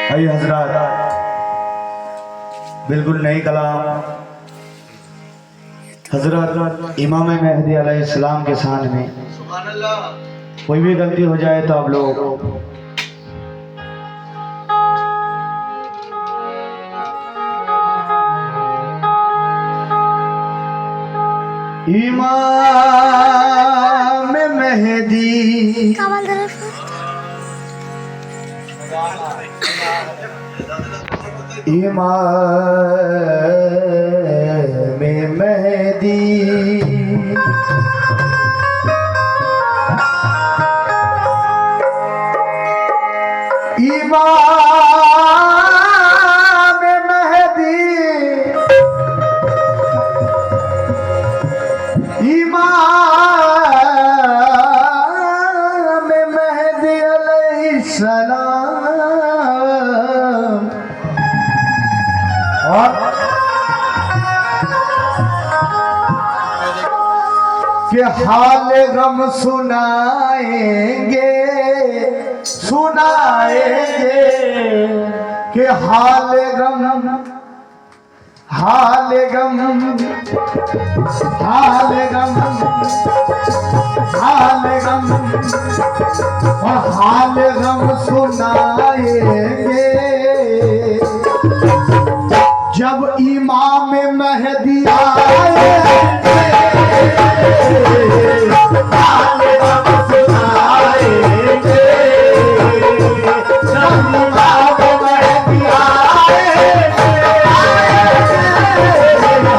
भाई हजरत बिल्कुल नई कलाम हजरत इमाम मेहदी अलैहिस्सलाम के शान में सुभान अल्लाह। कोई भी गलती हो जाए तो आप लोग इमाम मेहदी इमाम मेहदी इमाम मेहदी इमाम मेहदी अलैहिस्सलाम और के हाल गम सुनाएंगे सुनाएंगे के हाल गम हाल गम हाल गम हाल गम और हाल गम सुनाएंगे जब इमाम मेहदी आएंगे हाल गम सुनाएंगे जब इमाम मेहदी आएंगे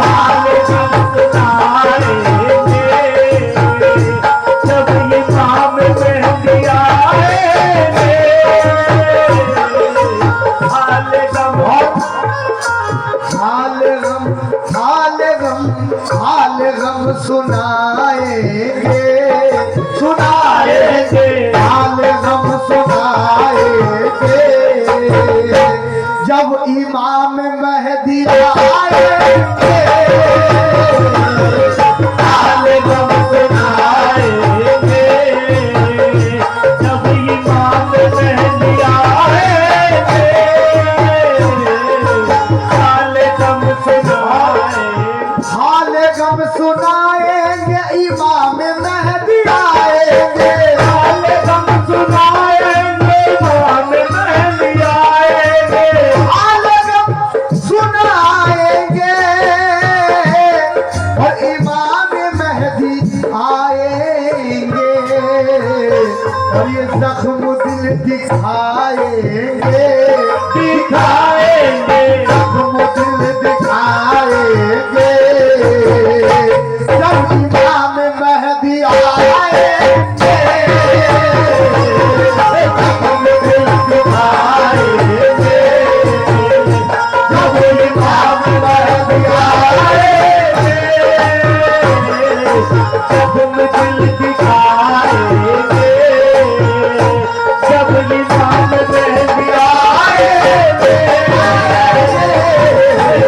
हाल गम सुनाएंगे जब इमाम मेहदी आएंगे हाल गम हाल गम सुनाएंगे सुनाएंगे हाल गम सुनाएंगे जब इमाम मेहदी आएंगे हाल गम सुनाएंगे जब इमाम मेहदी आएंगे हाल गम हाल गम सुनाएंगे इमाम मेहदी आएंगे हाल गम सुनाएंगे इमाम मेहदी आएंगे हाल गम सुनाएंगे और इमाम मेहदी आएंगे और ये जख्म दिल दिखाएंगे दिखाएंगे जख्म दिल दिखाएंगे जब इमाम मेहदी आएंगे जख्म दिल दिखाएंगे जब इमाम मेहदी आएंगे जख्म दिल दिखाएंगे जब इमाम मेहदी आएंगे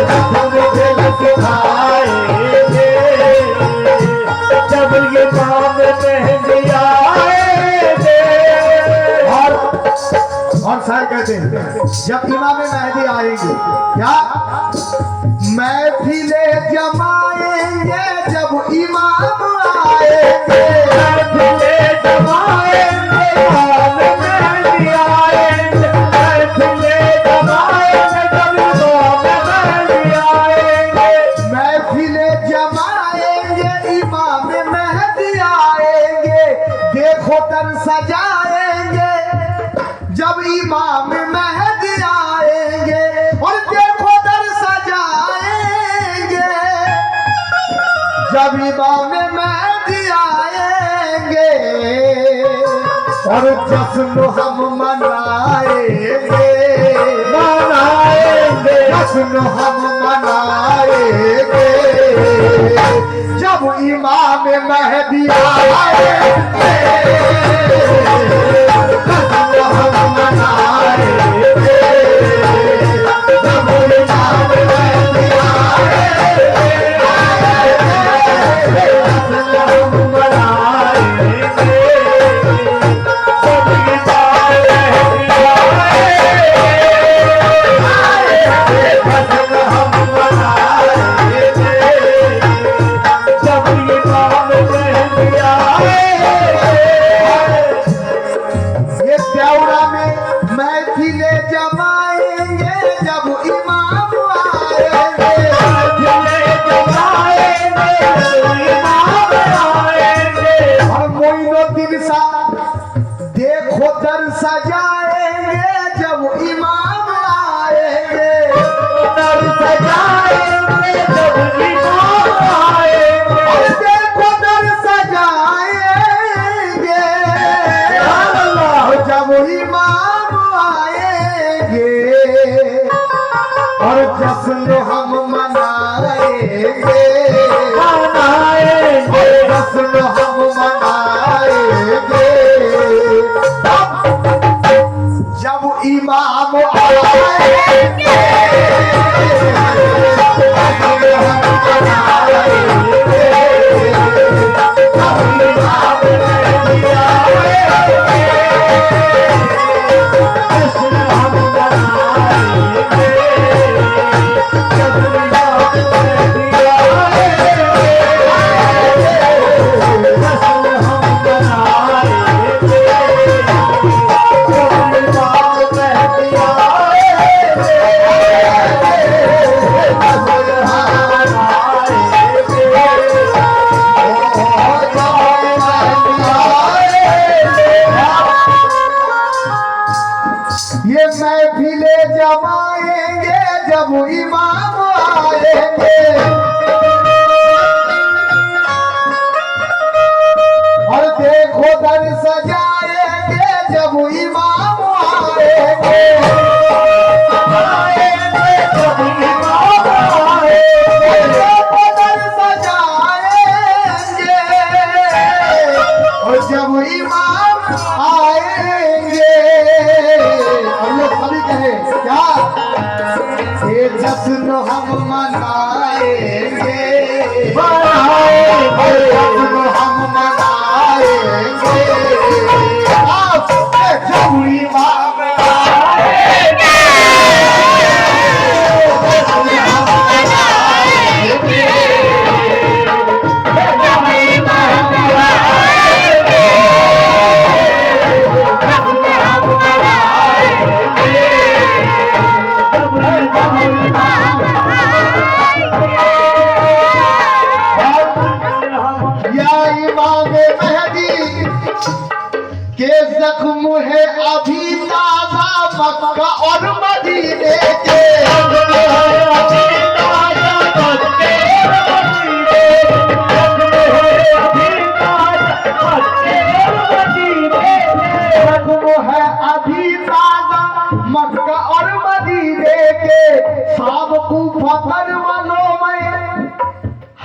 जख्म दिल दिखाएंगे जब इमाम मेहदी आएंगे और शायर कहते हैं जब इमाम मेहदी आएंगे क्या महफिले जमाएंगे जब इमाम आएंगे महफिले जमाएंगे इमाम मेहदी आएंगे महफिले जमाएंगे जब इमाम मेहदी आएंगे महफिले जमाएंगे इमाम मेहदी आएंगे देखो तन सजाएंगे जब इमाम मेहदी आएंगे और देखो तन सजाएंगे जब इमाम मेहदी आएंगे और जश्न हम मनाएंगे मनाएंगे जश्न हम मनाएंगे जब इमाम मेहदी आएंगे जश्न हम मनाएंगे जब इमाम मेहदी आएंगे जश्न हम मनाएंगे जब इमाम मेहदी आएंगे जमाएंगे जब इमाम आएंगे, और मोइनुद्दीन सा देखो दर सजाएंगे जब इमाम आएंगे, दर सजाएंगे जब इमाम आएंगे, और देखो दर सजाएंगे जब इमाम आएंगे, और जश्न हम मनाएंगे, जश्न हम मनाएंगे जब इमाम आएंगे, ये महफिले जमाएंगे जब इमाम आएंगे, और देखो दर सजाएंगे जब इमाम आएंगे, जब इमाम आएंगे, देखो दर सजाएंगे, और जब इमाम आएंगे, हम लोग सभी कहे क्या, ये जश्न हम मनाएंगे, जश्न हम मनाएंगे जब इमाम आएंगे, जश्न हम मनाएंगे जब इमाम आएंगे, या इमाम मेहदी के जख्म है अभी ताजा मक्का और मदीने के, जख्म है अभी ताजा मक्का और मदीने के, शाम कूफा करवलों में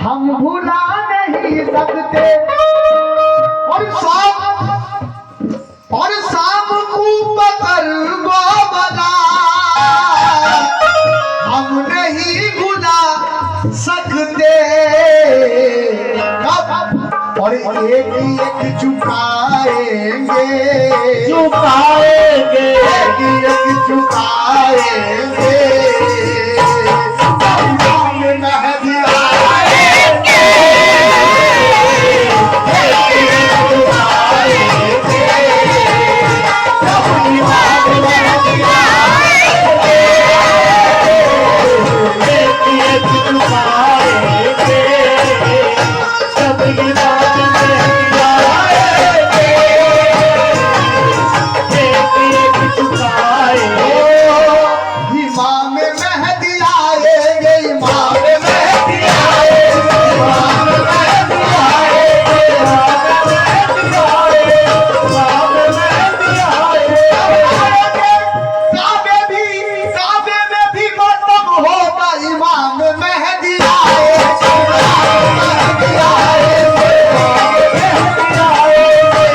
हम भुला नहीं सकते, और शाम कूफा करवला हम नहीं भुला सकते, और एक एक झुकाएंगे, झुकाएंगे, एक एक झुकाएंगे इमाम मेहदी आएंगे, एक एक झुकाएंगे जब इमाम मेहदी आएंगे, एक एक झुकाएंगे जब इमाम मेहदी आएंगे, एक एक झुकाएंगे इमाम मेहदी आएंगे, इमाम मेहदी आएंगे, इमाम मेहदी आएंगे, इमाम मेहदी आएंगे, काबे में भी मतम होगा इमाम मेहदी आएंगे, इमाम मेहदी आएंगे,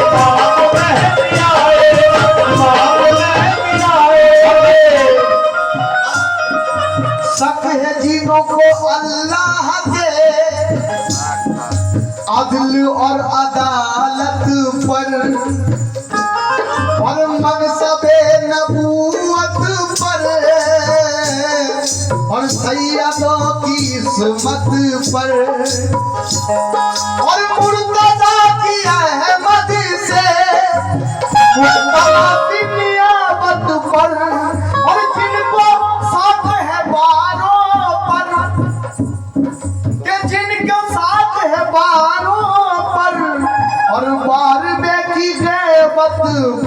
इमाम मेहदी आएंगे, इमाम मेहदी आएंगे। शक है जीनों को अल्लाह के अदल और अदालत पर, और मनसबे नबूवत पर, और सैयदों की इस्मत पर, और मुर्तजा की अहमद से मुस्तफा की नियामत पर, और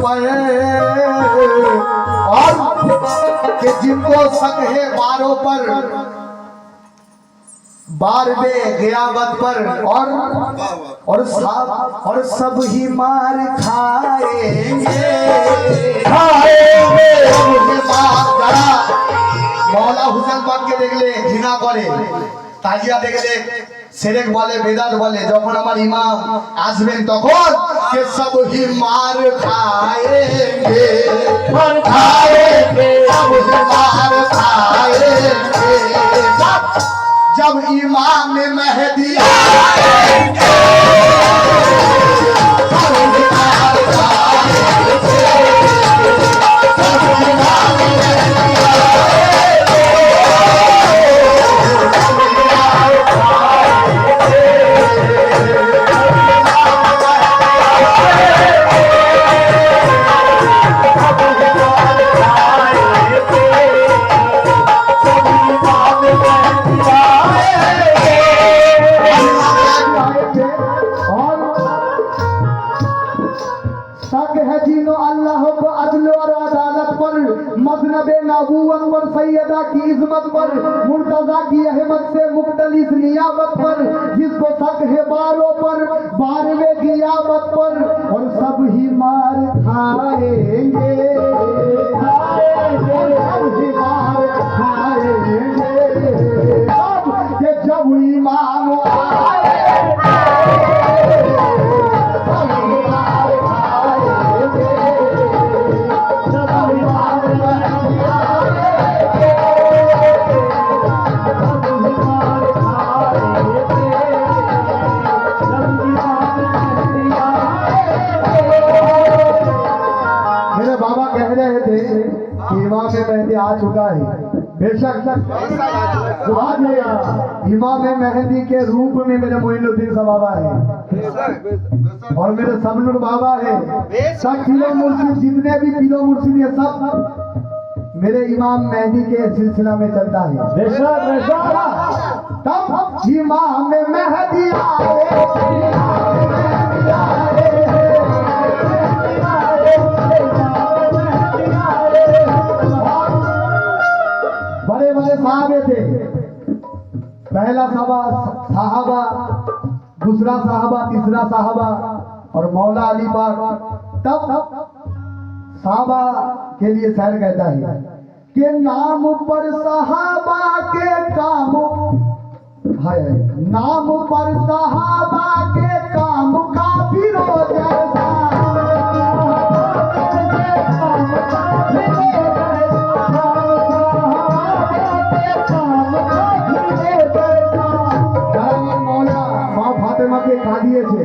पर और कि जिनको शक है बारों पर, 12वें गियावत पर और सब ही मार खाएंगे मौला हुसैन बाग के देखले घृणा करे, ताजिया देखले সেরেক বলে, বেদাত বলে, যখন আমার ইমাম আসবেন তখন কে সব হি মার খায়েঙ্গে মার খায়েঙ্গে সব হি মার খায়েঙ্গে जब इमाम मेहदी आएंगे सब ही मार खाएंगे सब इमाम मेहदी नबूवत पर, सैयदा की इज्जत पर, मुर्तजा की अहमद से मुख्तलिफ नियामत पर, जिसको शक है बारों पर, 12वें गियामत पर और सब ही मार खाएंगे सब ही मार खाएंगे जब इमाम मेहदी आ चुका है, बेशक इमाम मेहदी के रूप में मेरे मोइनुद्दीन साहब बाबा है और मेरे सबनुर बाबा है। सब पीरो मुर्शिद, जितने भी पीरो मुर्शिद ये सब मेरे इमाम मेहदी के सिलसिला में चलता है। तब इमाम मेहदी बड़े साहबे थे, पहला साहबा, दूसरा साहबा, तीसरा साहबा और मौला अली पाक। तब साहबा के लिए शायर कहता है कि नाम पर साहबा के काम है, नाम पर साहबा के काम काफिरों जैसा খা দিয়েছে,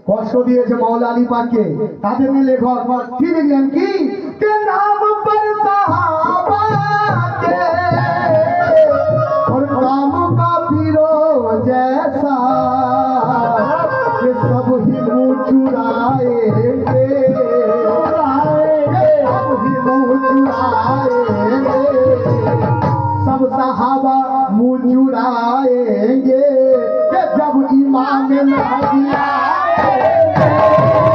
কষ্ট দিয়েছে মৌলা আলী পাককে, তাদের নিয়ে লেখক কি লিখলেন কি কে নাম पर साहबा के और काम का पीरो जैसा ये सब ही मुँह चुराएंगे सब ही मुँह चुराएंगे सब साहबा मुँह चुराएंगे जब इमाम मेहदी आएंगे।